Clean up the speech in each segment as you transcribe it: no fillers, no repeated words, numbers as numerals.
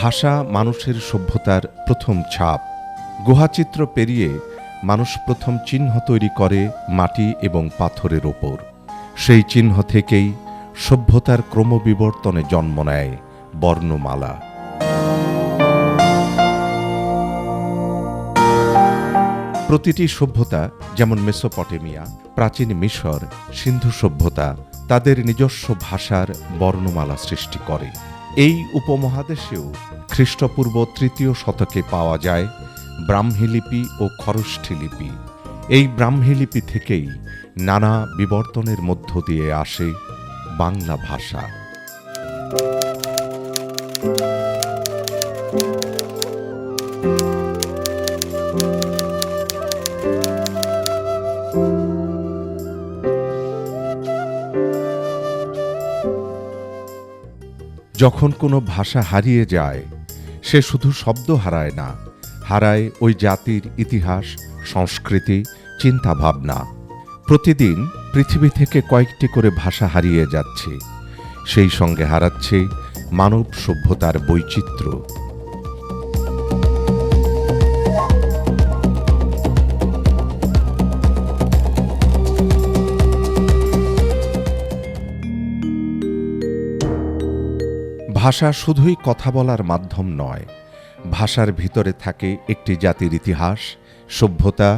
ভাষা মানুষের সভ্যতার প্রথম ছাপ। গুহাচিত্র পেরিয়ে মানুষ প্রথম চিহ্ন তৈরি করে মাটি এবং পাথরের ওপর। সেই চিহ্ন থেকেই সভ্যতার ক্রমবিবর্তনে জন্ম নেয় বর্ণমালা। প্রতিটি সভ্যতা, যেমন মেসোপটেমিয়া, প্রাচীন মিশর, সিন্ধু সভ্যতা, তাদের নিজস্ব ভাষার বর্ণমালা সৃষ্টি করে। এই উপমহাদেশেও খ্রিস্টপূর্ব ৩য় শতকে পাওয়া যায় ব্রাহ্মী লিপি ও খরষ্ঠী লিপি। এই ব্রাহ্মী লিপি থেকেই নানা বিবর্তনের মধ্য দিয়ে আসে বাংলা ভাষা। যখন কোনো ভাষা হারিয়ে যায়, সে শুধু শব্দ হারায় না, হারায় ওই জাতির ইতিহাস, সংস্কৃতি, চিন্তাভাবনা। প্রতিদিন পৃথিবী থেকে কয়েকটি করে ভাষা হারিয়ে যাচ্ছে, সেই সঙ্গে হারাচ্ছে মানব সভ্যতার বৈচিত্র্য। ভাষা শুধুই কথা বলার মাধ্যম নয়, ভাষার ভিতরে থাকে একটি জাতির ইতিহাস, সভ্যতা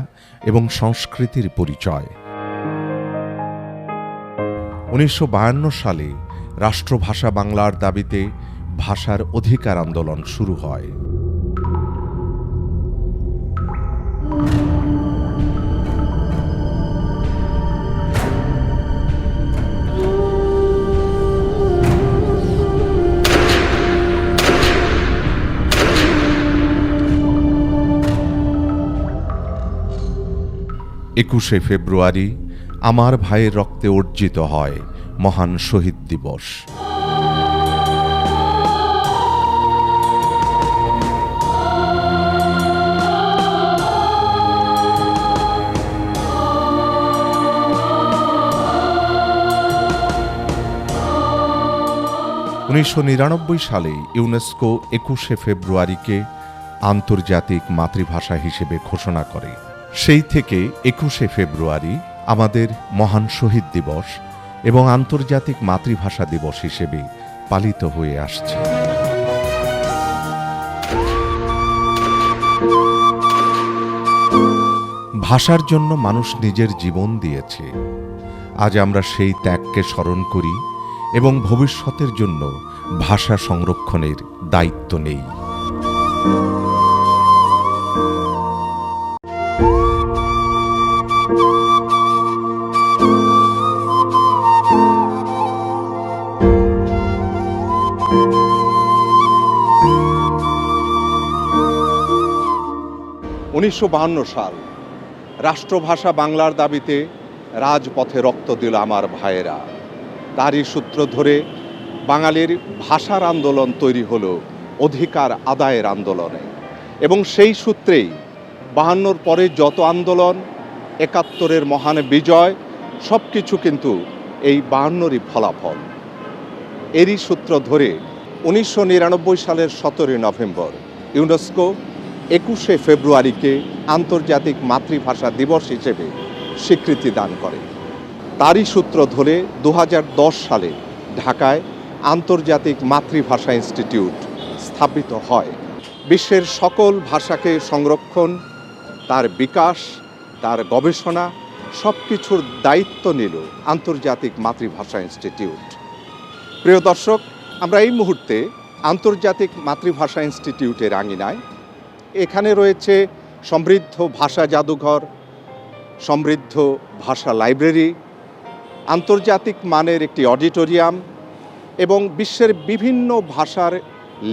এবং সংস্কৃতির পরিচয়। ১৯৫২ সালে রাষ্ট্রভাষা বাংলার দাবিতে ভাষার অধিকার আন্দোলন শুরু হয়। ২১শে ফেব্রুয়ারি আমার ভাইয়ের রক্তে অর্জিত হয় মহান শহীদ দিবস। (১৯৯৯) সালে ইউনেস্কো ২১শে ফেব্রুয়ারিকে আন্তর্জাতিক মাতৃভাষা হিসেবে ঘোষণা করে। সেই থেকে ২১শে ফেব্রুয়ারি আমাদের মহান শহীদ দিবস এবং আন্তর্জাতিক মাতৃভাষা দিবস হিসেবে পালিত হয়ে আসছে। ভাষার জন্য মানুষ নিজের জীবন দিয়েছে। আজ আমরা সেই ত্যাগকে স্মরণ করি এবং ভবিষ্যতের জন্য ভাষা সংরক্ষণের দায়িত্ব নেই। (১৯৫২ সাল) রাষ্ট্রভাষা বাংলার দাবিতে রাজপথে রক্ত দিল আমার ভাইয়েরা। তারই সূত্র ধরে বাঙালির ভাষার আন্দোলন তৈরি হলো অধিকার আদায়ের আন্দোলনে, এবং সেই সূত্রেই ৫২ পরে যত আন্দোলন, ৭১-এর মহান বিজয়, সব কিছু কিন্তু এই ৫২রই ফলাফল। এরই সূত্র ধরে ১৯৯৯ সালের ১৭ নভেম্বর ইউনেস্কো ২১শে ফেব্রুয়ারিকে আন্তর্জাতিক মাতৃভাষা দিবস হিসেবে স্বীকৃতি দান করে। তারই সূত্র ধরে ২০১০ সালে ঢাকায় আন্তর্জাতিক মাতৃভাষা ইনস্টিটিউট স্থাপিত হয়। বিশ্বের সকল ভাষাকে সংরক্ষণ, তার বিকাশ, তার গবেষণা সব কিছুর দায়িত্ব নিল আন্তর্জাতিক মাতৃভাষা ইনস্টিটিউট। প্রিয় দর্শক, আমরা এই মুহূর্তে আন্তর্জাতিক মাতৃভাষা ইনস্টিটিউটের আঙিনায়। এখানে রয়েছে সমৃদ্ধ ভাষা জাদুঘর, সমৃদ্ধ ভাষা লাইব্রেরি, আন্তর্জাতিক মানের একটি অডিটোরিয়াম এবং বিশ্বের বিভিন্ন ভাষার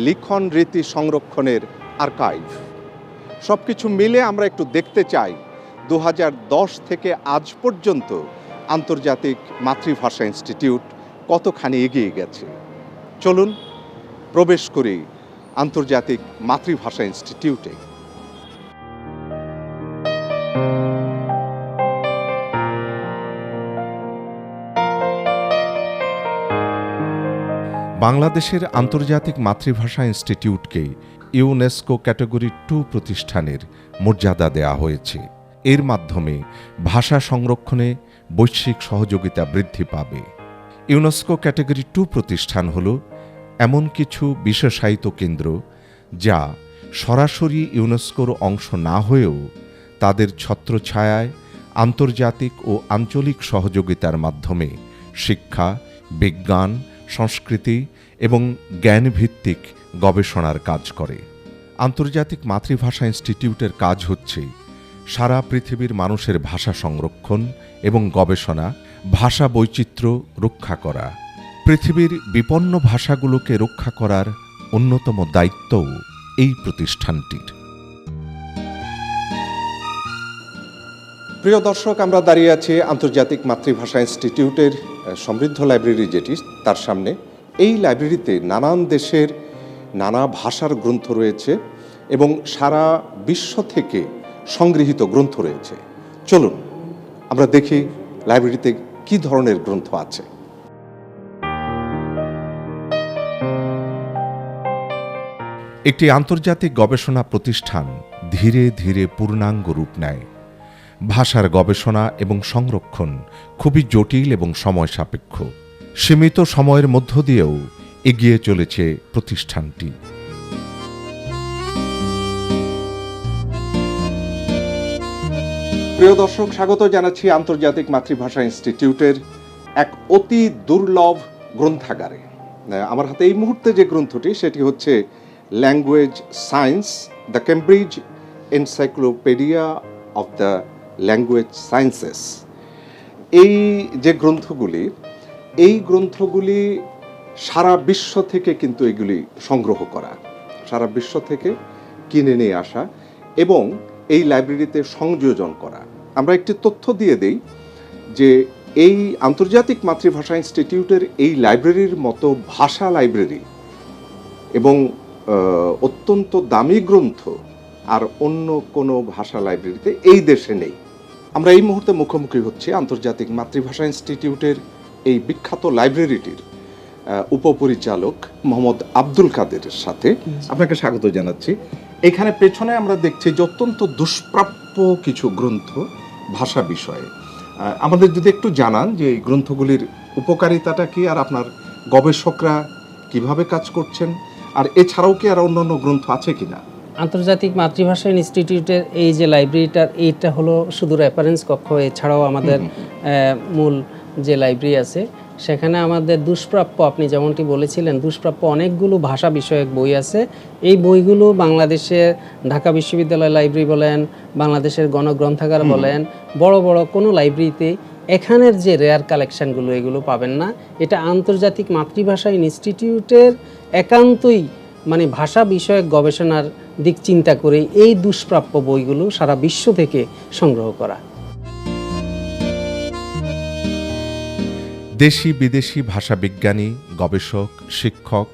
লিখন রীতি সংরক্ষণের আর্কাইভ। সব কিছু মিলে আমরা একটু দেখতে চাই ২০১০ থেকে আজ পর্যন্ত আন্তর্জাতিক মাতৃভাষা ইনস্টিটিউট কতখানি এগিয়ে গেছে। চলুন প্রবেশ করি আন্তর্জাতিক মাতৃভাষা ইনস্টিটিউটে। বাংলাদেশের আন্তর্জাতিক মাতৃভাষা ইনস্টিটিউটকে ইউনেস্কো ক্যাটাগরি 2 প্রতিষ্ঠানের মর্যাদা দেওয়া হয়েছে। এর মাধ্যমে ভাষা সংরক্ষণে বৈশ্বিক সহযোগিতা বৃদ্ধি পাবে। ইউনেস্কো ক্যাটাগরি 2 প্রতিষ্ঠান হল এমন কিছু বিশেষায়িত কেন্দ্র যা সরাসরি ইউনেস্কোর অংশ না হয়েও তাদের ছত্রছায়ায় আন্তর্জাতিক ও আঞ্চলিক সহযোগিতার মাধ্যমে শিক্ষা, বিজ্ঞান, সংস্কৃতি এবং জ্ঞানভিত্তিক গবেষণার কাজ করে। আন্তর্জাতিক মাতৃভাষা ইনস্টিটিউটের কাজ হচ্ছে সারা পৃথিবীর মানুষের ভাষা সংরক্ষণ এবং গবেষণা, ভাষা বৈচিত্র্য রক্ষা করা। পৃথিবীর বিপন্ন ভাষাগুলোকে রক্ষা করার অন্যতম দায়িত্বও এই প্রতিষ্ঠানটির। প্রিয় দর্শক, আমরা দাঁড়িয়ে আছি আন্তর্জাতিক মাতৃভাষা ইনস্টিটিউটের সমৃদ্ধ লাইব্রেরি, যেটি তার সামনে। এই লাইব্রেরিতে নানান দেশের নানা ভাষার গ্রন্থ রয়েছে এবং সারা বিশ্ব থেকে সংগৃহীত গ্রন্থ রয়েছে। চলুন আমরা দেখি লাইব্রেরিতে কি ধরনের গ্রন্থ আছে। একটি আন্তর্জাতিক গবেষণা প্রতিষ্ঠান ধীরে ধীরে পূর্ণাঙ্গ রূপ নেয়। ভাষার গবেষণা এবং সংরক্ষণ খুবই জটিল এবং সময় সাপেক্ষ। সীমিত সময়ের মধ্য দিয়েও এগিয়ে চলেছে প্রতিষ্ঠানটি। প্রিয় দর্শক, স্বাগত জানাচ্ছি আন্তর্জাতিক মাতৃভাষা ইনস্টিটিউটের এক অতি দুর্লভ গ্রন্থাগারে। আমার হাতে এই মুহূর্তে যে গ্রন্থটি, সেটি হচ্ছে language science, the Cambridge encyclopedia of the language sciences. এই যে গ্রন্থগুলি সারা বিশ্ব থেকে কিন্তু এগুলি সংগ্রহ করা, সারা বিশ্ব থেকে কিনে নিয়ে আসা এবং এই লাইব্রেরিতে সংযোজন করা। আমরা একটি তথ্য দিয়ে দেই যে এই আন্তর্জাতিক মাতৃভাষা ইনস্টিটিউটের এই লাইব্রেরির মতো ভাষা লাইব্রেরি এবং অত্যন্ত দামি গ্রন্থ আর অন্য কোনো ভাষা লাইব্রেরিতে এই দেশে নেই। আমরা এই মুহূর্তে মুখোমুখি হচ্ছি আন্তর্জাতিক মাতৃভাষা ইনস্টিটিউটের এই বিখ্যাত লাইব্রেরিটির উপপরিচালক মোহাম্মদ আব্দুল কাদেরের সাথে। আপনাকে স্বাগত জানাচ্ছি। এখানে পেছনে আমরা দেখছি যে অত্যন্ত দুষ্প্রাপ্য কিছু গ্রন্থ ভাষা বিষয়ে। আমাদের যদি একটু জানান যে এই গ্রন্থগুলির উপকারিতাটা কি, আর আপনার গবেষকরা কিভাবে কাজ করছেন, আর এছাড়াও কি আর অন্যান্য গ্রন্থ আছে কিনা। আন্তর্জাতিক মাতৃভাষা ইনস্টিটিউটের এই যে লাইব্রেরিটার, এইটা হলো শুধু রেফারেন্স কক্ষ। এছাড়াও আমাদের মূল যে লাইব্রেরি আছে সেখানে আমাদের দুষ্প্রাপ্য, আপনি যেমনটি বলেছিলেন, দুষ্প্রাপ্য অনেকগুলো ভাষা বিষয়ক বই আছে। এই বইগুলো বাংলাদেশের ঢাকা বিশ্ববিদ্যালয় লাইব্রেরি বলেন, বাংলাদেশের গণগ্রন্থাগার বলেন, বড় বড় কোনো লাইব্রেরিতে এখানের যে রেয়ার কালেকশানগুলো এগুলো পাবেন না। এটা আন্তর্জাতিক মাতৃভাষা ইনস্টিটিউটের একান্তই ভাষা বিষয়ক গবেষণার দিক চিন্তা করে এই দুষ্প্রাপ্য বইগুলো সারা বিশ্ব থেকে সংগ্রহ করা। দেশি বিদেশি ভাষা বিজ্ঞানী, গবেষক, শিক্ষক,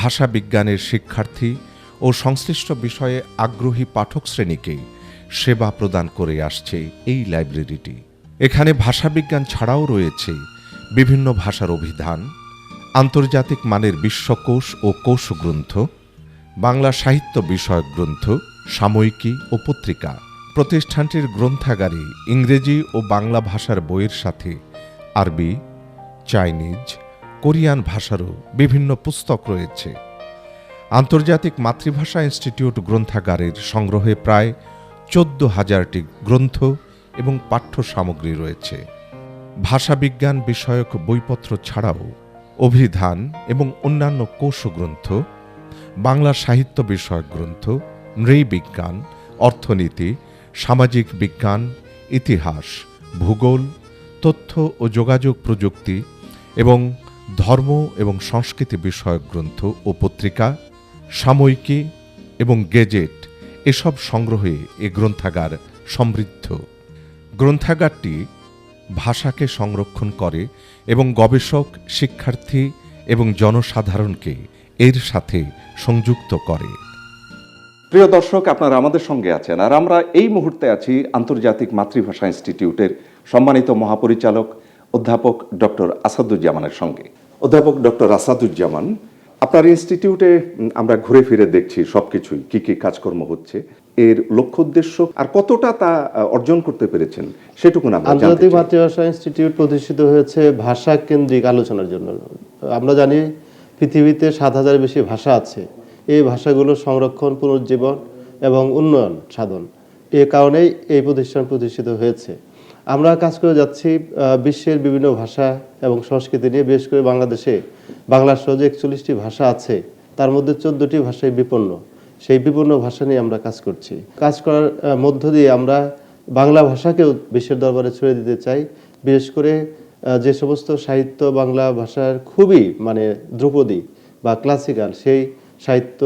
ভাষা বিজ্ঞানের শিক্ষার্থী ও সংশ্লিষ্ট বিষয়ে আগ্রহী পাঠক শ্রেণীকে সেবা প্রদান করে আসছে এই লাইব্রেরিটি। এখানে ভাষাবিজ্ঞান ছাড়াও রয়েছে বিভিন্ন ভাষার অভিধান, আন্তর্জাতিক মানের বিশ্বকোষ ও কোষগ্রন্থ, বাংলা সাহিত্য বিষয়ক গ্রন্থ, সাময়িকী ও পত্রিকা। প্রতিষ্ঠানটির গ্রন্থাগারে ইংরেজি ও বাংলা ভাষার বইয়ের সাথে আরবি, চাইনিজ, কোরিয়ান ভাষারও বিভিন্ন পুস্তক রয়েছে। আন্তর্জাতিক মাতৃভাষা ইনস্টিটিউট গ্রন্থাগারের সংগ্রহে প্রায় 14,000টি গ্রন্থ এবং পাঠ্য সামগ্রী রয়েছে। ভাষাবিজ্ঞান বিষয়ক বইপত্র ছাড়াও অভিধান এবং অন্যান্য কোষগ্রন্থ, বাংলা সাহিত্য বিষয়ক গ্রন্থ, নৃবিজ্ঞান, অর্থনীতি, সামাজিক বিজ্ঞান, ইতিহাস, ভূগোল, তথ্য ও যোগাযোগ প্রযুক্তি এবং ধর্ম এবং সংস্কৃতি বিষয়ক গ্রন্থ ও পত্রিকা, সাময়িকী এবং গেজেট, এসব সংগ্রহে এ গ্রন্থাগার সমৃদ্ধ। গ্রন্থাগারটি ভাষাকে সংরক্ষণ করে এবং গবেষক, শিক্ষার্থী এবং জনসাধারণকে এর সাথে সংযুক্ত করে। প্রিয় দর্শক, আপনারা আমাদের সঙ্গে আছেন, আর আমরা এই মুহূর্তে আছি আন্তর্জাতিক মাতৃভাষা ইনস্টিটিউটের সম্মানিত মহাপরিচালক অধ্যাপক ডক্টর আসাদুজ্জামানের সঙ্গে। অধ্যাপক ডক্টর আসাদুজ্জামান, আপনার ইনস্টিটিউটে আমরা ঘুরে ফিরে দেখছি সবকিছুই, কি কি কাজকর্ম হচ্ছে, এর লক্ষ্য উদ্দেশ্য আর কতটা তা অর্জন করতে পেরেছেন সেটুকুন আমরা জানতে আন্তর্জাতিক চাই। মাতৃভাষা ইনস্টিটিউট প্রতিষ্ঠিত হয়েছে ভাষা কেন্দ্রিক আলোচনার জন্য। আমরা জানি পৃথিবীতে 7,000 বেশি ভাষা আছে। এই ভাষাগুলো সংরক্ষণ, পুনর্জীবন এবং উন্নয়ন সাধন, এ কারণেই এই প্রতিষ্ঠান প্রতিষ্ঠিত হয়েছে। আমরা কাজ করে যাচ্ছি বিশ্বের বিভিন্ন ভাষা এবং সংস্কৃতি নিয়ে। বিশেষ করে বাংলাদেশে বাংলার সহ যে 41টি ভাষা আছে, তার মধ্যে 14টি ভাষায় বিপন্ন। সেই বিপন্ন ভাষা নিয়ে আমরা কাজ করছি। কাজ করার মধ্য দিয়ে আমরা বাংলা ভাষাকেও বিশ্বের দরবারে ছড়িয়ে দিতে চাই। বিশেষ করে যে সমস্ত সাহিত্য বাংলা ভাষার খুবই ধ্রুপদী বা ক্লাসিক্যাল, সেই সাহিত্য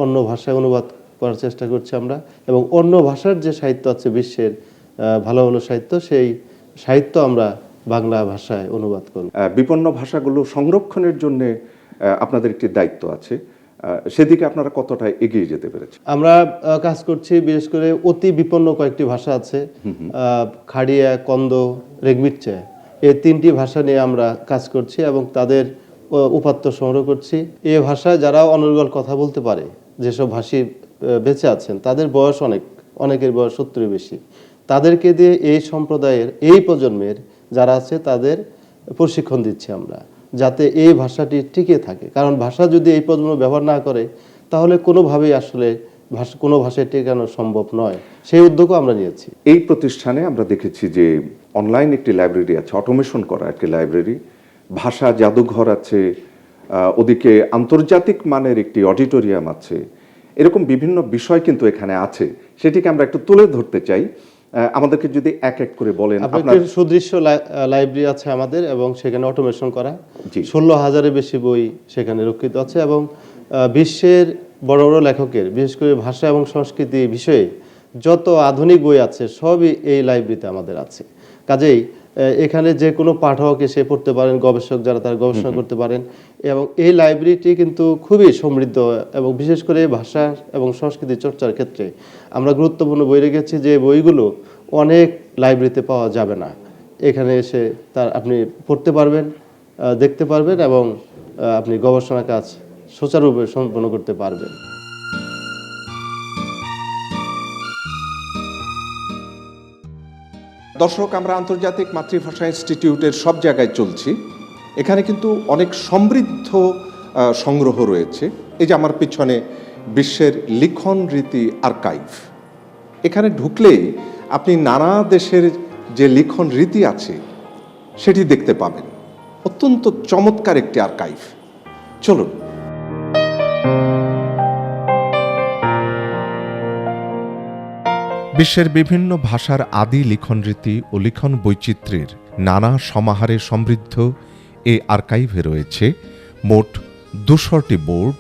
অন্য ভাষায় অনুবাদ করার চেষ্টা করছি আমরা। এবং অন্য ভাষার যে সাহিত্য আছে বিশ্বের ভালো ভালো সাহিত্য, সেই সাহিত্য আমরা বাংলা ভাষায় অনুবাদ করব। বিপন্ন ভাষাগুলো সংরক্ষণের জন্য আপনাদের একটি দায়িত্ব আছে, সেদিকে আপনারা কতটা এগিয়ে যেতে পেরেছেন? আমরা কাজ করছি। বিশেষ করে অতি বিপন্ন কয়েকটি ভাষা আছে, খাড়িয়া, কন্দ, রেগমিচ্চা, এই 3টি ভাষা নিয়ে আমরা কাজ করছি এবং তাদের উপাত্ত সংগ্রহ করছি। এই ভাষায় যারা অনর্গল কথা বলতে পারে, যেসব ভাষী বেঁচে আছেন, তাদের বয়স অনেকের বয়স 70 বেশি। তাদেরকে দিয়ে এই সম্প্রদায়ের, এই প্রজন্মের যারা আছে, তাদের প্রশিক্ষণ দিচ্ছি আমরা, যাতে এই ভাষাটি টিকে থাকে। কারণ ভাষা যদি এই প্রজন্ম ব্যবহার না করে, তাহলে কোনোভাবেই আসলে কোনো ভাষায় টেকানো সম্ভব নয়। সেই উদ্যোগও আমরা নিয়েছি। এই প্রতিষ্ঠানে আমরা দেখেছি যে অনলাইন একটি লাইব্রেরি আছে, অটোমেশন করা একটি লাইব্রেরি, ভাষা জাদুঘর আছে, ওদিকে আন্তর্জাতিক মানের একটি অডিটোরিয়াম আছে। এরকম বিভিন্ন বিষয় কিন্তু এখানে আছে, সেটিকে আমরা একটু তুলে ধরতে চাই। আমাদেরকে যদি এক এক করে বলেন। আপনার সুদৃশ্য লাইব্রেরি আছে আমাদের, এবং সেখানে অটোমেশন করা 16,000-এর বেশি বই সেখানে রক্ষিত আছে। এবং বিশ্বের বড় বড় লেখকের, বিশেষ করে ভাষা এবং সংস্কৃতি বিষয়ে যত আধুনিক বই আছে, সবই এই লাইব্রেরিতে আমাদের আছে। কাজেই এখানে যে কোনো পাঠক এসে পড়তে পারেন, গবেষক যারা তারা গবেষণা করতে পারেন। এবং এই লাইব্রেরিটি কিন্তু খুবই সমৃদ্ধ, এবং বিশেষ করে ভাষা এবং সংস্কৃতি চর্চার ক্ষেত্রে আমরা গুরুত্বপূর্ণ বই রেখেছি, যে বইগুলো অনেক লাইব্রেরিতে পাওয়া যাবে না। এখানে এসে আপনি পড়তে পারবেন, দেখতে পারবেন, এবং আপনি গবেষণা কাজ সুচারুরূপে সম্পন্ন করতে পারবেন। দর্শক, আমরা আন্তর্জাতিক মাতৃভাষা ইনস্টিটিউটের সব জায়গায় চলছি। এখানে কিন্তু অনেক সমৃদ্ধ সংগ্রহ রয়েছে। এই যে আমার পিছনে বিশ্বের লিখন রীতি আর্কাইভ, এখানে ঢুকলেই আপনি নানা দেশের যে লিখন রীতি আছে সেটি দেখতে পাবেন। অত্যন্ত চমৎকার একটি আর্কাইভ। চলুন। বিশ্বের বিভিন্ন ভাষার আদি লিখন রীতি ও লিখন বৈচিত্র্যের নানা সমাহারে সমৃদ্ধ এই আর্কাইভে রয়েছে মোট 200টি বোর্ড,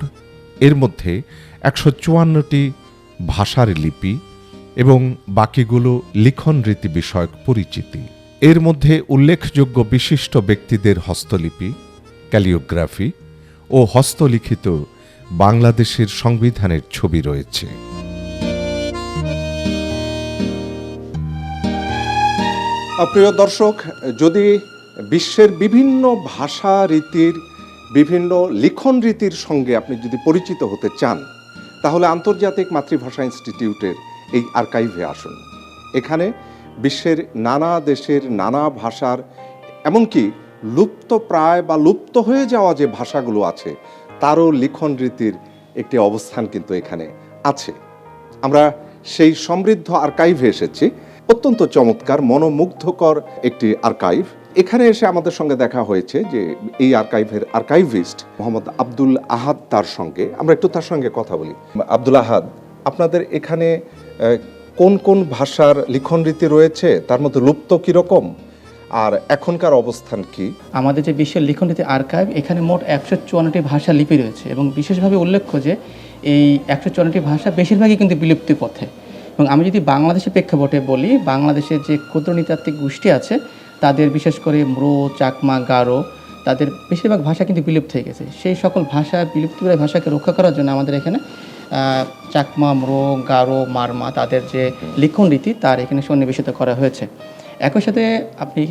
এর মধ্যে 154টি ভাষার লিপি এবং বাকিগুলো লিখন রীতি বিষয়ক পরিচিতি। এর মধ্যে উল্লেখযোগ্য বিশিষ্ট ব্যক্তিদের হস্তলিপি, ক্যালিওগ্রাফি ও হস্তলিখিত বাংলাদেশের সংবিধানের ছবি রয়েছে। প্রিয় দর্শক, যদি বিশ্বের বিভিন্ন ভাষা রীতির, বিভিন্ন লিখন রীতির সঙ্গে আপনি যদি পরিচিত হতে চান, তাহলে আন্তর্জাতিক মাতৃভাষা ইনস্টিটিউটের এই আর্কাইভে আসুন। এখানে বিশ্বের নানা দেশের নানা ভাষার, এমনকি লুপ্ত প্রায় বা লুপ্ত হয়ে যাওয়া যে ভাষাগুলো আছে, তারও লিখন রীতির একটি অবস্থান কিন্তু এখানে আছে। আমরা সেই সমৃদ্ধ আর্কাইভে এসেছি। অত্যন্ত চমৎকার, মনোমুগ্ধকর একটি আর্কাইভ। এখানে এসে আমাদের সঙ্গে দেখা হয়েছে যে এই আর্কাইভের আর্কাইভিস্ট মোহাম্মদ আব্দুল আহাদ, তার সঙ্গে আমরা একটু তার সঙ্গে কথা বলি। আব্দুল আহাদ, আপনাদের এখানে কোন কোন ভাষার লিখন রীতি রয়েছে, তার মধ্যে লুপ্ত কীরকম, আর এখনকার অবস্থান কি? আমাদের যে বিশ্বের লিখন রীতি আর্কাইভ, এখানে মোট 154টি ভাষা লিপি রয়েছে, এবং বিশেষভাবে উল্লেখ্য যে এই 154টি ভাষা বেশিরভাগই কিন্তু বিলুপ্তির পথে। এবং আমি যদি বাংলাদেশের প্রেক্ষাপটে বলি, বাংলাদেশের যে ক্ষুদ্র নৃতাত্ত্বিক গোষ্ঠী আছে, তাদের বিশেষ করে ম্রো, চাকমা, গারো, তাদের বেশিরভাগ ভাষা কিন্তু বিলুপ্ত হয়ে গেছে। সেই সকল ভাষা, বিলুপ্তপ্রায় ভাষাকে রক্ষা করার জন্য আমাদের এখানে চাকমা, ম্রো, গারো, মারমা, তাদের যে লিখন রীতি, তার এখানে সন্নিবেশিত করা হয়েছে। একই সাথে আপনি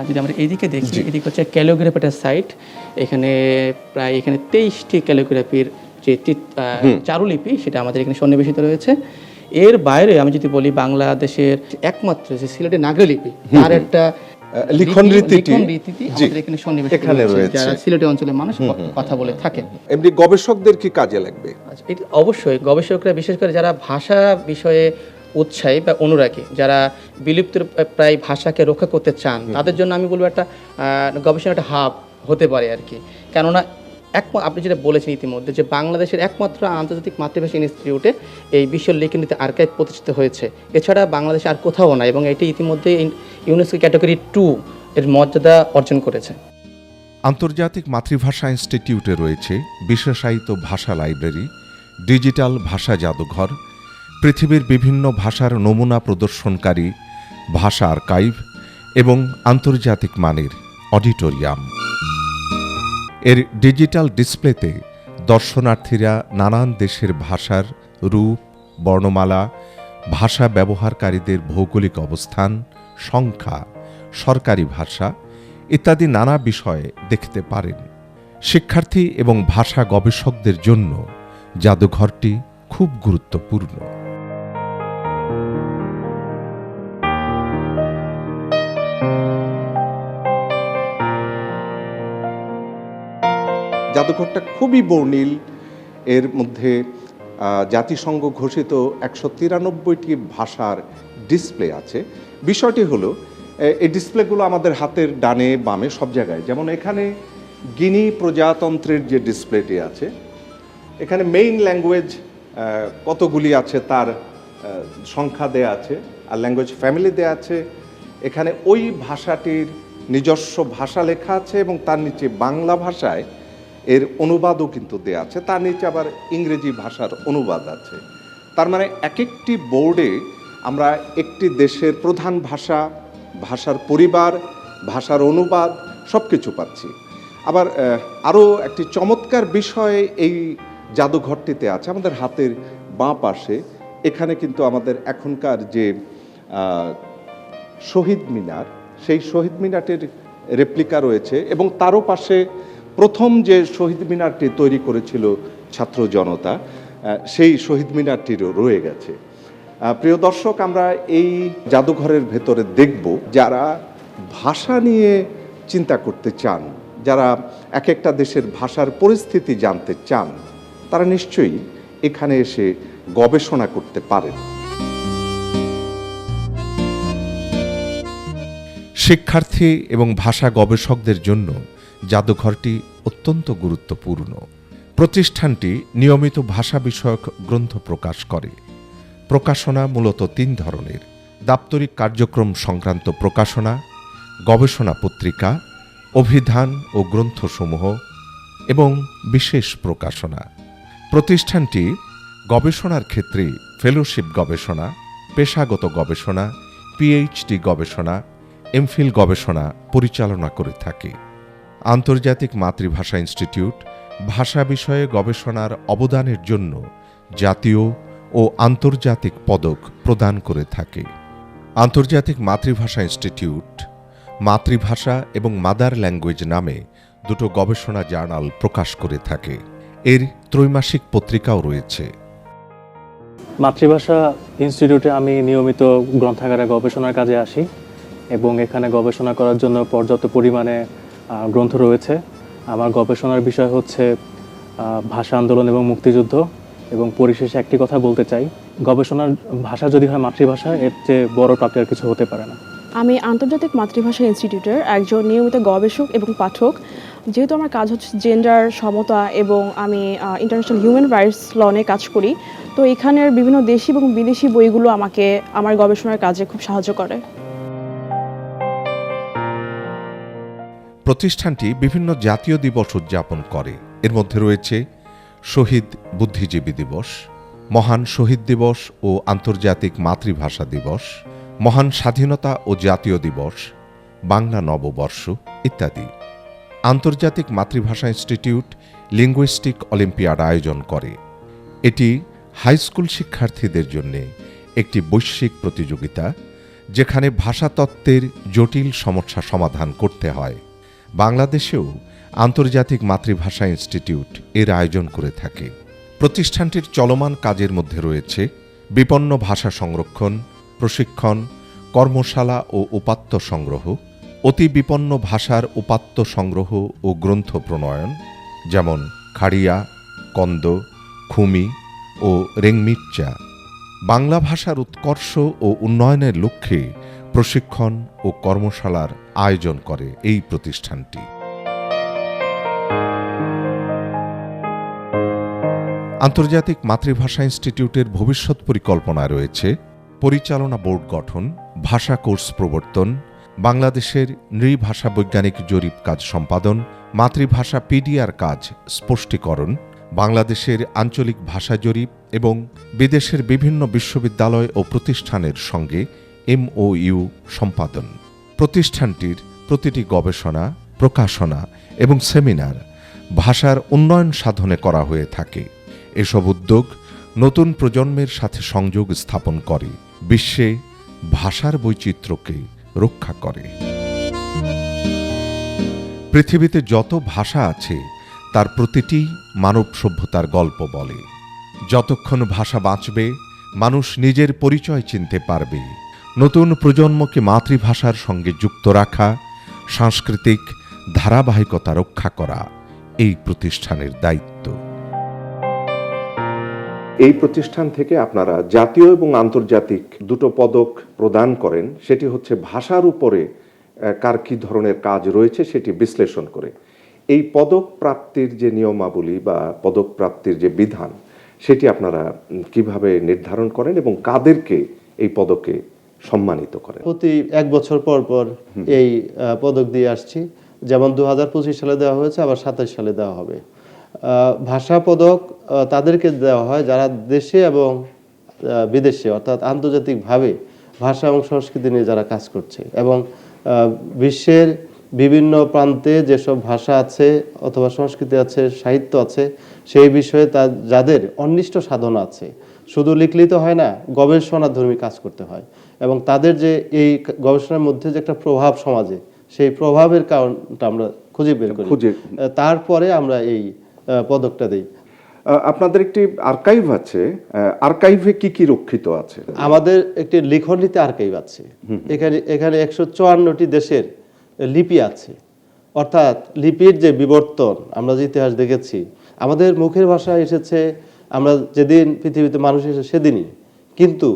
যদি আমরা এইদিকে দেখি, এদিকে হচ্ছে ক্যালিওগ্রাফিটার সাইট। এখানে প্রায় 23টি ক্যালিওগ্রাফির যে চারুলিপি সেটা আমাদের এখানে সন্নিবেশিত রয়েছে। এর বাইরে আমি যদি বলি, বাংলাদেশের একমাত্র যে সিলেটের নাগরলিপি তার একটা লিখন রীতিটি আমাদের এখানে সন্নিবেশিত রয়েছে, যারা সিলেটি অঞ্চলের মানুষ কথা বলে থাকে। এমনি গবেষকদের কি কাজে লাগবে? আচ্ছা, এটা অবশ্যই গবেষকরা, বিশেষ করে যারা ভাষা বিষয়ে উৎসাহী বা অনুরাগী, যারা বিলুপ্তির প্রায় ভাষাকে রক্ষা করতে চান, তাদের জন্য আমি বলবো একটা গবেষণা একটা হাব হতে পারে আর কি। কেননা আপনি যেটা বলেছেন ইতিমধ্যে, যে বাংলাদেশের একমাত্র আন্তর্জাতিক মাতৃভাষা ইনস্টিটিউটে এই বিশ্ব লিখননীতি আর্কাইভ প্রতিষ্ঠিত হয়েছে। এছাড়া বাংলাদেশে আর কোথাও নাই, এবং এটি ইতিমধ্যে ইউনেস্কো ক্যাটাগরি 2 এর মর্যাদা অর্জন করেছে। আন্তর্জাতিক মাতৃভাষা ইনস্টিটিউটে রয়েছে বিশেষায়িত ভাষা লাইব্রেরি, ডিজিটাল ভাষা জাদুঘর, পৃথিবীর বিভিন্ন ভাষার নমুনা প্রদর্শনকারী ভাষা আর্কাইভ এবং আন্তর্জাতিক মানের অডিটোরিয়াম। এর ডিজিটাল ডিসপ্লেতে দর্শনার্থীরা নানান দেশের ভাষার রূপ, বর্ণমালা, ভাষা ব্যবহারকারীদের ভৌগোলিক অবস্থান, সংখ্যা, সরকারি ভাষা ইত্যাদি নানা বিষয়ে দেখতে পারেন। শিক্ষার্থী এবং ভাষা গবেষকদের জন্য জাদুঘরটি খুব গুরুত্বপূর্ণ। জাদুঘরটা খুবই বর্ণিল। এর মধ্যে জাতিসংঘ ঘোষিত 193টি ভাষার ডিসপ্লে আছে। বিষয়টি হলো, এই ডিসপ্লেগুলো আমাদের হাতের ডানে বামে সব জায়গায়, যেমন এখানে গিনি প্রজাতন্ত্রের যে ডিসপ্লেটি আছে, এখানে মেইন ল্যাঙ্গুয়েজ কতগুলি আছে তার সংখ্যা দেয়া আছে, আর ল্যাঙ্গুয়েজ ফ্যামিলি দেয়া আছে। এখানে ওই ভাষাটির নিজস্ব ভাষা লেখা আছে এবং তার নিচে বাংলা ভাষায় এর অনুবাদও কিন্তু দেয়া আছে, তার নিচে আবার ইংরেজি ভাষার অনুবাদ আছে। তার মানে এক একটি বোর্ডে আমরা একটি দেশের প্রধান ভাষা, ভাষার পরিবার, ভাষার অনুবাদ সব কিছু পাচ্ছি। আবার আরও একটি চমৎকার বিষয় এই জাদুঘরটিতে আছে, আমাদের হাতের বাঁ পাশে। এখানে কিন্তু আমাদের এখনকার যে শহীদ মিনার, সেই শহীদ মিনারটির রেপ্লিকা রয়েছে, এবং তারও পাশে প্রথম যে শহীদ মিনারটি তৈরি করেছিল ছাত্র জনতা, সেই শহীদ মিনারটিরও রয়ে গেছে। প্রিয় দর্শক, আমরা এই জাদুঘরের ভেতরে দেখব যারা ভাষা নিয়ে চিন্তা করতে চান, যারা এক একটা দেশের ভাষার পরিস্থিতি জানতে চান, তারা নিশ্চয়ই এখানে এসে গবেষণা করতে পারেন। শিক্ষার্থী এবং ভাষা গবেষকদের জন্য জাদুঘরটি অত্যন্ত গুরুত্বপূর্ণ। প্রতিষ্ঠানটি নিয়মিত ভাষা বিষয়ক গ্রন্থ প্রকাশ করে। প্রকাশনা মূলত 3 ধরনের: দাপ্তরিক কার্যক্রম সংক্রান্ত প্রকাশনা, গবেষণা পত্রিকা, অভিধান ও গ্রন্থসমূহ এবং বিশেষ প্রকাশনা। প্রতিষ্ঠানটি গবেষণার ক্ষেত্রে ফেলোশিপ গবেষণা, পেশাগত গবেষণা, পিএইচডি গবেষণা, এমফিল গবেষণা পরিচালনা করে থাকে। আন্তর্জাতিক মাতৃভাষা ইনস্টিটিউট ভাষা বিষয়ে গবেষণার অবদানের জন্য জাতীয় ও আন্তর্জাতিক পদক প্রদান করে থাকে। আন্তর্জাতিক মাতৃভাষা ইনস্টিটিউট মাতৃভাষা এবং মাদার ল্যাঙ্গুয়েজ নামে 2 গবেষণা জার্নাল প্রকাশ করে থাকে। এর ত্রৈমাসিক পত্রিকাও রয়েছে। মাতৃভাষা ইনস্টিটিউটে আমি নিয়মিত গ্রন্থাগারে গবেষণার কাজে আসি, এবং এখানে গবেষণা করার জন্য পর্যাপ্ত পরিমাণে গ্রন্থ রয়েছে। আমার গবেষণার বিষয় হচ্ছে ভাষা আন্দোলন এবং মুক্তিযুদ্ধ, এবং পরিশেষে একটি কথা বলতে চাই, গবেষণার ভাষা যদি হয় মাতৃভাষা, এর চেয়ে বড় প্রাপ্তি আর কিছু হতে পারে না। আমি আন্তর্জাতিক মাতৃভাষা ইনস্টিটিউটের একজন নিয়মিত গবেষক এবং পাঠক। যেহেতু আমার কাজ হচ্ছে জেন্ডার সমতা এবং আমি ইন্টারন্যাশনাল হিউম্যান রাইটস ল নিয়ে কাজ করি, তো এখানের বিভিন্ন দেশি এবং বিদেশি বইগুলো আমাকে আমার গবেষণার কাজে খুব সাহায্য করে। প্রতিষ্ঠানটি বিভিন্ন জাতীয় দিবস উদযাপন করে। এর মধ্যে রয়েছে শহীদ বুদ্ধিজীবী দিবস, মহান শহীদ দিবস ও আন্তর্জাতিক মাতৃভাষা দিবস, মহান স্বাধীনতা ও জাতীয় দিবস, বাংলা নববর্ষ ইত্যাদি। আন্তর্জাতিক মাতৃভাষা ইনস্টিটিউট লিঙ্গুইস্টিক অলিম্পিয়াড আয়োজন করে। এটি হাই স্কুল শিক্ষার্থীদের জন্য একটি বৈশ্বিক প্রতিযোগিতা, যেখানে ভাষাতত্ত্বের জটিল সমস্যা সমাধান করতে হয়। বাংলাদেশেও আন্তর্জাতিক মাতৃভাষা ইনস্টিটিউট এর আয়োজন করে থাকে। প্রতিষ্ঠানটির চলমান কাজের মধ্যে রয়েছে বিপন্ন ভাষা সংরক্ষণ, প্রশিক্ষণ, কর্মশালা ও উপাত্ত সংগ্রহ, অতি বিপন্ন ভাষার উপাত্ত সংগ্রহ ও গ্রন্থ প্রণয়ন, যেমন খাড়িয়া, কন্দ, খুমি ও রেংমিচ্চা। বাংলা ভাষার উৎকর্ষ ও উন্নয়নের লক্ষ্যে প্রশিক্ষণ ও কর্মশালার আয়োজন করে এই প্রতিষ্ঠানটি। আন্তর্জাতিক মাতৃভাষা ইনস্টিটিউটের ভবিষ্যৎ পরিকল্পনায় রয়েছে পরিচালনা বোর্ড গঠন, ভাষা কোর্স প্রবর্তন, বাংলাদেশের নৃভাষা বৈজ্ঞানিক জরিপ কাজ সম্পাদন, মাতৃভাষা পিডিআর কাজ স্পষ্টীকরণ, বাংলাদেশের আঞ্চলিক ভাষা জরিপ এবং বিদেশের বিভিন্ন বিশ্ববিদ্যালয় ও প্রতিষ্ঠানের সঙ্গে MOU সম্পাদন। প্রতিষ্ঠানটির প্রতিটি গবেষণা, প্রকাশনা এবং সেমিনার ভাষার উন্নয়ন সাধনে করা হয়ে থাকে। এসব উদ্যোগ নতুন প্রজন্মের সাথে সংযোগ স্থাপন করে, বিশ্বে ভাষার বৈচিত্র্যকে রক্ষা করে। পৃথিবীতে যত ভাষা আছে তার প্রতিটি মানব সভ্যতার গল্প বলে। যতক্ষণ ভাষা বাঁচবে, মানুষ নিজের পরিচয় চিনতে পারবে। নতুন প্রজন্মকে মাতৃভাষার সঙ্গে যুক্ত রাখা, সাংস্কৃতিক ধারাবাহিকতা রক্ষা করা এই প্রতিষ্ঠানের দায়িত্ব। এই প্রতিষ্ঠান থেকে আপনারা জাতীয় এবং আন্তর্জাতিক দুটো পদক প্রদান করেন। সেটি হচ্ছে ভাষার উপরে কার কী ধরনের কাজ রয়েছে সেটি বিশ্লেষণ করে। এই পদক প্রাপ্তির যে নিয়মাবলী বা পদক প্রাপ্তির যে বিধান, সেটি আপনারা কিভাবে নির্ধারণ করেন এবং কাদেরকে এই পদকে সম্মানিত করেন? প্রতি 1 বছর পর পর এই পদক দিয়ে আসছি। যেমন 2025 সালে দেওয়া হয়েছে, আবার 27 সালে দেওয়া হবে। ভাষা পদক তাদেরকে দেওয়া হয় যারা দেশে এবং বিদেশে অর্থাৎ আন্তর্জাতিকভাবে ভাষা এবং সংস্কৃতি নিয়ে যারা কাজ করছে এবং বিশ্বের বিভিন্ন প্রান্তে যেসব ভাষা আছে অথবা সংস্কৃতি আছে, সাহিত্য আছে, সেই বিষয়ে যাদের অন্বিষ্ট সাধনা আছে, শুধু লিখলেই তো হয় না, গবেষণাধর্মী কাজ করতে হয় এবং তাদের যে এই গবেষণার মধ্যে যে একটা প্রভাব সমাজে, সেই প্রভাবের কারণটা আমরা খুঁজে বের করি, তারপরে আমরা এই পদকটা দিই। আপনাদের একটি আর্কাইভ আছে, আর্কাইভে কি কি রক্ষিত আছে? আমাদের একটি লিখনীতে আর্কাইভ আছে। এখানে 154টি দেশের লিপি আছে, অর্থাৎ লিপির যে বিবর্তন আমরা যে ইতিহাস দেখেছি, আমাদের মুখের ভাষা এসেছে আমরা যেদিন পৃথিবীতে মানুষ এসে সেদিনই, কিন্তু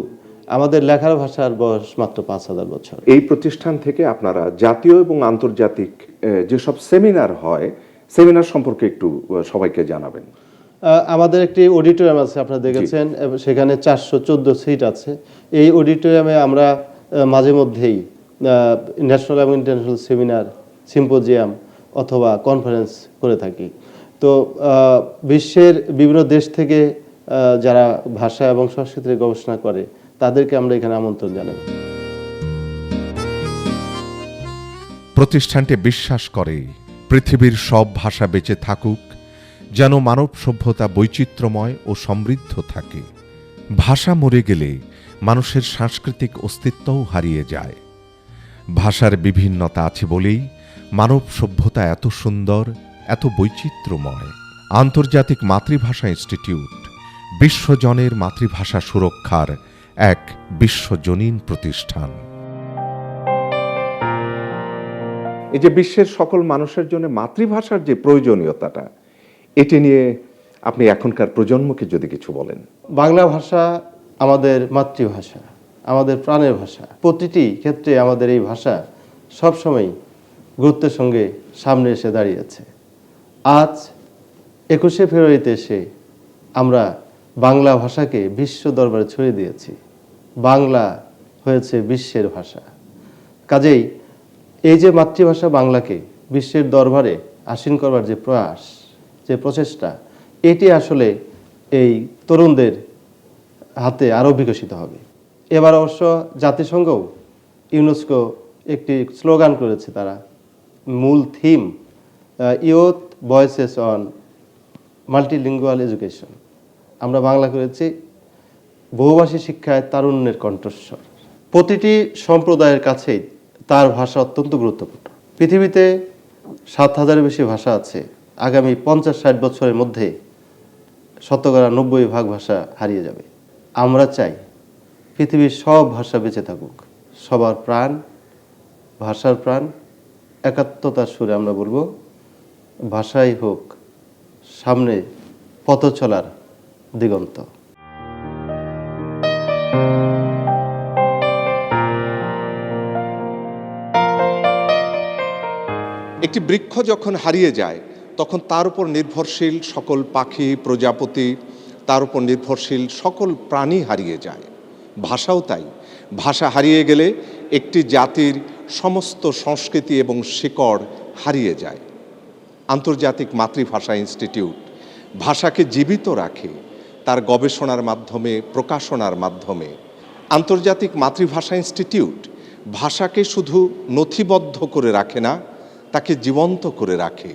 আমাদের লেখার ভাষার বয়স মাত্র 5000 বছর। এই প্রতিষ্ঠান থেকে আপনারা জাতীয় এবং আন্তর্জাতিক যেসব সেমিনার হয়, সেমিনার সম্পর্কে একটু সবাইকে জানাবেন। আমাদের একটি অডিটোরিয়াম আছে, আপনারা দেখেছেন, সেখানে 414 সিট আছে। এই অডিটোরিয়ামে আমরা মাঝে মধ্যেই ন্যাশনাল এবং ইন্টারন্যাশনাল সেমিনার, সিম্পোজিয়াম অথবা কনফারেন্স করে থাকি। তো বিশ্বের বিভিন্ন দেশ থেকে যারা ভাষা এবং সংস্কৃতির গবেষণা করে তাদেরকে আমরা এখানে আমন্ত্রণ জানাই। প্রতিষ্ঠানটি বিশ্বাস করে পৃথিবীর সব ভাষা বেঁচে থাকুক, যেন মানব সভ্যতা বৈচিত্র্যময় ও সমৃদ্ধ থাকে। ভাষা মরে গেলে মানুষের সাংস্কৃতিক অস্তিত্বও হারিয়ে যায়। ভাষার বিভিন্নতা আছে বলেই মানব সভ্যতা এত সুন্দর, এত বৈচিত্র্যময়। আন্তর্জাতিক মাতৃভাষা ইনস্টিটিউট বিশ্বজনের মাতৃভাষা সুরক্ষার এক বিশ্বজনীন প্রতিষ্ঠান। এই যে বিশ্বের সকল মানুষের জন্য মাতৃভাষার যে প্রয়োজনীয়তাটা, এটি নিয়ে আপনি এখনকার প্রজন্মকে যদি কিছু বলেন। বাংলা ভাষা আমাদের মাতৃভাষা, আমাদের প্রাণের ভাষা। প্রতিটি ক্ষেত্রে আমাদের এই ভাষা সবসময় গুরুত্বের সঙ্গে সামনে এসে দাঁড়িয়েছে। আজ 21শে ফেব্রুয়ারিতে এসে আমরা বাংলা ভাষাকে বিশ্ব দরবারে ছড়িয়ে দিয়েছি। বাংলা হয়েছে বিশ্বের ভাষা। কাজেই এই যে মাতৃভাষা বাংলাকে বিশ্বের দরবারে আসীন করবার যে প্রয়াস, যে প্রচেষ্টা, এটি আসলে এই তরুণদের হাতে আরও বিকশিত হবে। এবার অবশ্য জাতিসংঘও, ইউনেস্কো একটি স্লোগান করেছে, তারা মূল theme youth voices on multilingual education. আমরা বাংলা করেছি বহুভাষী শিক্ষায় তারুণ্যের কণ্ঠস্বর। প্রতিটি সম্প্রদায়ের কাছেই তার ভাষা অত্যন্ত গুরুত্বপূর্ণ। পৃথিবীতে 7,000-এর বেশি ভাষা আছে। আগামী 50-60 বছরের মধ্যে 90% ভাষা হারিয়ে যাবে। আমরা চাই পৃথিবীর সব ভাষা বেঁচে থাকুক। সবার প্রাণ, ভাষার প্রাণ, একাত্মতার সুরে আমরা বলবো, ভাষাই হোক সামনে পথ চলার দিগন্ত। একটি বৃক্ষ যখন হারিয়ে যায় তখন তার উপর নির্ভরশীল সকল পাখি, প্রজাপতি, তার উপর নির্ভরশীল সকল প্রাণী হারিয়ে যায়। ভাষাও তাই। ভাষা হারিয়ে গেলে একটি জাতির সমস্ত সংস্কৃতি এবং শিকড় হারিয়ে যায়। আন্তর্জাতিক মাতৃভাষা ইনস্টিটিউট ভাষাকে জীবিত রাখে তার গবেষণার মাধ্যমে, প্রকাশনার মাধ্যমে। আন্তর্জাতিক মাতৃভাষা ইনস্টিটিউট ভাষাকে শুধু নথিবদ্ধ করে রাখে না, তাকে জীবন্ত করে রাখে।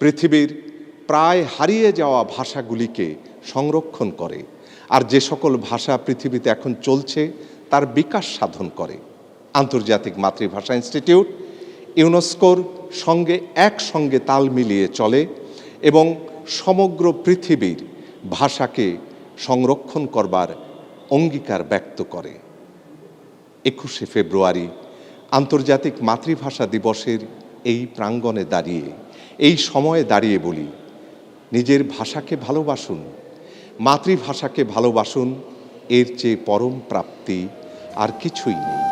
পৃথিবীর প্রায় হারিয়ে যাওয়া ভাষাগুলিকে সংরক্ষণ করে, আর যে সকল ভাষা পৃথিবীতে এখন চলছে তার বিকাশ সাধন করে। আন্তর্জাতিক মাতৃভাষা ইনস্টিটিউট ইউনেস্কোর সঙ্গে একসঙ্গে তাল মিলিয়ে চলে এবং সমগ্র পৃথিবীর ভাষাকে সংরক্ষণ করবার অঙ্গীকার ব্যক্ত করে। 21শে ফেব্রুয়ারি আন্তর্জাতিক মাতৃভাষা দিবসের এই প্রাঙ্গণে দাঁড়িয়ে, এই সময়ে দাঁড়িয়ে বলি, নিজের ভাষাকে ভালোবাসুন, মাতৃভাষাকে ভালোবাসুন। এর চেয়ে পরম প্রাপ্তি আর কিছুই নেই।